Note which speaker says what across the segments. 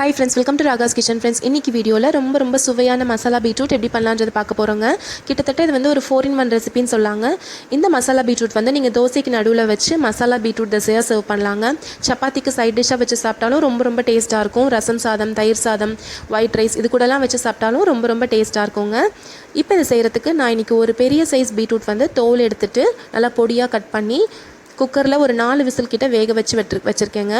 Speaker 1: Hi friends, welcome to Raga's kitchen. Friends, இன்றைக்கி வீடியோவில் ரொம்ப சுவையான மசாலா பீட்ரூட் எப்படி பண்ணலான்றது பார்க்க போகிறோங்க. கிட்டத்தட்ட இது வந்து ஒரு 4-in-1 ரெசிபின்னு சொல்லாங்க. இந்த மசாலா பீட்ரூட் வந்து நீங்கள் தோசைக்கு நடுவில் வச்சு மசாலா பீட்ரூட் தோசையாக சர்வ் பண்ணலாங்க. சப்பாத்திக்கு சைட் டிஷ்ஷாக வச்சு சாப்பிட்டாலும் ரொம்ப டேஸ்ட்டாக இருக்கும். ரசம் சாதம், தயிர் சாதம், ஒயிட் ரைஸ் இது கூடலாம் வச்சு சாப்பிட்டாலும் ரொம்ப டேஸ்ட்டாக இருக்குங்க. இப்போ இதை செய்கிறதுக்கு நான் இன்றைக்கி ஒரு பெரிய சைஸ் பீட்ரூட் வந்து தோல் எடுத்துகிட்டு நல்லா பொடியாக கட் பண்ணி குக்கரில் ஒரு 4 விசில் கிட்ட வேக வச்சு வச்சுருக்கேங்க.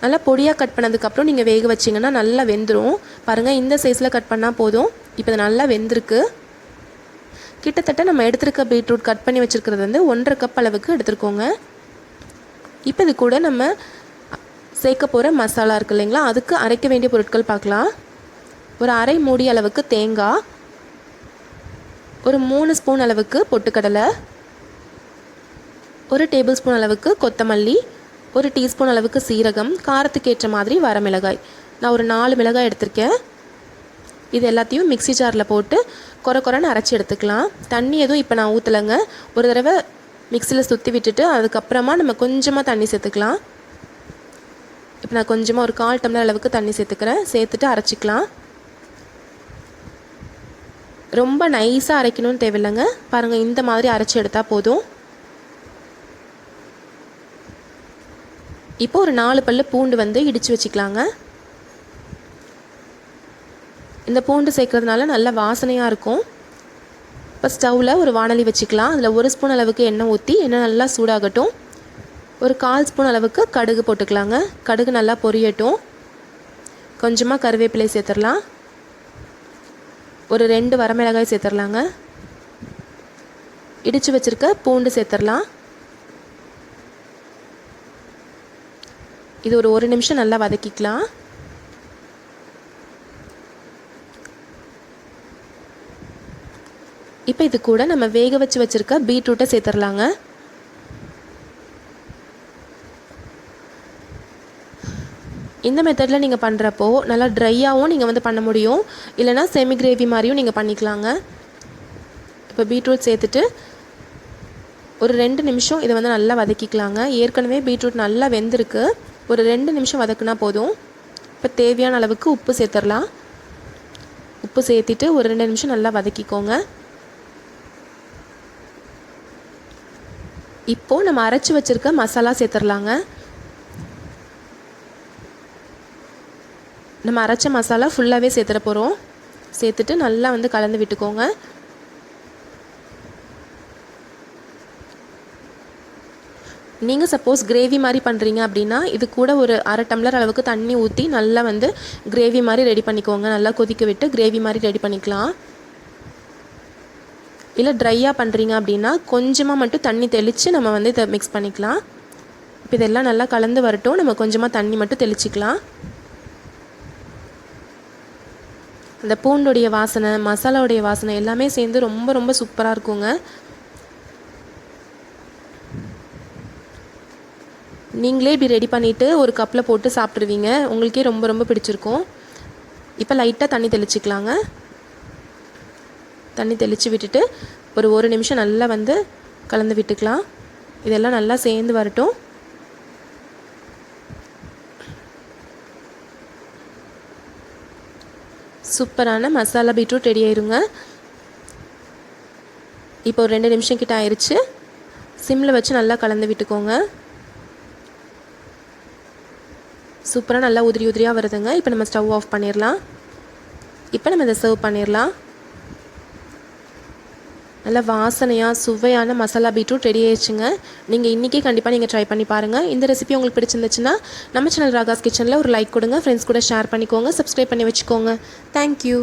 Speaker 1: நல்லா பொடியாக கட் பண்ணதுக்கப்புறம் நீங்கள் வேக வச்சிங்கன்னா நல்லா வெந்துடும். பாருங்கள், இந்த சைஸில் கட் பண்ணால் போதும். இப்போ இது நல்லா வெந்திருக்கு. கிட்டத்தட்ட நம்ம எடுத்துருக்க பீட்ரூட் கட் பண்ணி வச்சுருக்கிறது வந்து 1.5 கப் அளவுக்கு எடுத்துருக்கோங்க. இப்போ இது கூட நம்ம சேர்க்க போகிற மசாலா இருக்குது இல்லைங்களா, அதுக்கு அரைக்க வேண்டிய பொருட்கள் பார்க்கலாம். ஒரு அரை மூடி அளவுக்கு தேங்காய், ஒரு 3 ஸ்பூன் அளவுக்கு பொட்டுக்கடலை, 1 டேபிள் ஸ்பூன் அளவுக்கு கொத்தமல்லி, 1 டீஸ்பூன் அளவுக்கு சீரகம், காரத்துக்கு ஏற்ற மாதிரி வரமிளகாய். நான் ஒரு 4 மிளகாய் எடுத்திருக்கேன். இது எல்லாத்தையும் மிக்ஸி ஜாரில் போட்டு கொரன்னு அரைச்சி எடுத்துக்கலாம். தண்ணி எதுவும் இப்போ நான் ஊற்றலைங்க. ஒரு தடவை மிக்சியில் சுற்றி விட்டுட்டு அதுக்கப்புறமா நம்ம கொஞ்சமாக தண்ணி சேர்த்துக்கலாம். இப்போ நான் கொஞ்சமாக ஒரு 1/4 டம்ளர் அளவுக்கு தண்ணி சேர்த்துக்கிறேன். சேர்த்துட்டு அரைச்சிக்கலாம். ரொம்ப நைஸாக அரைக்கணும்னு தேவையில்லைங்க. பாருங்கள், இந்த மாதிரி அரைச்சி எடுத்தால் போதும். இப்போ ஒரு 4 பல்லு பூண்டு வந்து இடித்து வச்சுக்கலாங்க. இந்த பூண்டு சேர்க்கறதுனால நல்ல வாசனையாக இருக்கும். இப்போ ஸ்டவ்வில் ஒரு வாணலி வச்சுக்கலாம். அதில் 1 ஸ்பூன் அளவுக்கு எண்ணெய் ஊற்றி எண்ணெய் நல்லா சூடாகட்டும். ஒரு 1/4 ஸ்பூன் அளவுக்கு கடுகு போட்டுக்கலாங்க. கடுகு நல்லா பொரியட்டும். கொஞ்சமாக கருவேப்பிலை சேர்த்துடலாம். ஒரு 2 வரமிளகாய் சேர்த்துடலாங்க. இடித்து வச்சுருக்க பூண்டு சேர்த்துடலாம். இது ஒரு 1 நிமிஷம் நல்லா வதக்கிக்கலாம். இப்போ இது கூட நம்ம வேக வச்சுருக்க பீட்ரூட்டை சேர்த்துடலாங்க. இந்த மெத்தடில் நீங்கள் பண்ணுறப்போ நல்லா ட்ரையாகவும் நீங்கள் வந்து பண்ண முடியும். இல்லைனா செமி கிரேவி மாதிரியும் நீங்கள் பண்ணிக்கலாங்க. இப்போ பீட்ரூட் சேர்த்துட்டு ஒரு 2 நிமிஷம் இதை வந்து நல்லா வதக்கிக்கலாங்க. ஏற்கனவே பீட்ரூட் நல்லா வெந்திருக்கு. ஒரு 2 நிமிஷம் வதக்குனா போதும். இப்போ தேவையான அளவுக்கு உப்பு சேர்த்துடலாம். உப்பு சேர்த்திட்டு ஒரு 2 நிமிஷம் நல்லா வதக்கிக்கோங்க. இப்போது நம்ம அரைச்சி வச்சுருக்க மசாலா சேர்த்துடலாங்க. நம்ம அரைச்ச மசாலா ஃபுல்லாகவே சேர்த்துட போகிறோம். சேர்த்துட்டு நல்லா வந்து கலந்து விட்டுக்கோங்க. நீங்கள் சப்போஸ் கிரேவி மாதிரி பண்ணுறீங்க அப்படின்னா இது கூட ஒரு 1/2 டம்ளர் அளவுக்கு தண்ணி ஊற்றி நல்லா வந்து கிரேவி மாதிரி ரெடி பண்ணிக்கோங்க. நல்லா கொதிக்க விட்டு கிரேவி மாதிரி ரெடி பண்ணிக்கலாம். இல்லை ட்ரையாக பண்ணுறீங்க அப்படின்னா கொஞ்சமாக மட்டும் தண்ணி தெளித்து நம்ம வந்து இதை மிக்ஸ் பண்ணிக்கலாம். இப்போ இதெல்லாம் நல்லா கலந்து வரட்டும். நம்ம கொஞ்சமாக தண்ணி மட்டும் தெளிச்சிக்கலாம். அந்த பூண்டுடைய வாசனை, மசாலாவுடைய வாசனை எல்லாமே சேர்ந்து ரொம்ப சூப்பராக இருக்குங்க. நீங்களே இப்படி ரெடி பண்ணிவிட்டு ஒரு கப்பில் போட்டு சாப்பிட்ருவீங்க. உங்களுக்கே ரொம்ப பிடிச்சிருக்கும். இப்போ லைட்டாக தண்ணி தெளிச்சிக்கலாங்க. தண்ணி தெளித்து விட்டுட்டு ஒரு 1 நிமிஷம் நல்லா வந்து கலந்து விட்டுக்கலாம். இதெல்லாம் நல்லா சேர்ந்து வரட்டும். சூப்பரான மசாலா பீட்ரூட் ரெடி ஆயிருங்க. இப்போ ஒரு 2 நிமிஷம் கிட்ட ஆயிடுச்சு. சிம்மில் வச்சு நல்லா கலந்து விட்டுக்கோங்க. சூப்பராக நல்லா உதிரியாக வருதுங்க. இப்போ நம்ம ஸ்டவ் ஆஃப் பண்ணிடலாம். இப்போ நம்ம இதை சர்வ் பண்ணிடலாம். நல்லா வாசனையாக சுவையான மசாலா பீட்ரூட் ரெடி ஆயிடுச்சுங்க. நீங்கள் இன்றைக்கி கண்டிப்பாக நீங்கள் ட்ரை பண்ணி பாருங்கள். இந்த ரெசிபி உங்களுக்கு பிடிச்சிருந்துச்சுன்னா நம்ம சேனல் ராகாஸ் கிச்சனில் ஒரு லைக் கொடுங்க. ஃப்ரெண்ட்ஸ் கூட ஷேர் பண்ணிக்கோங்க. சப்ஸ்கிரைப் பண்ணி வச்சுக்கோங்க. தேங்க்யூ.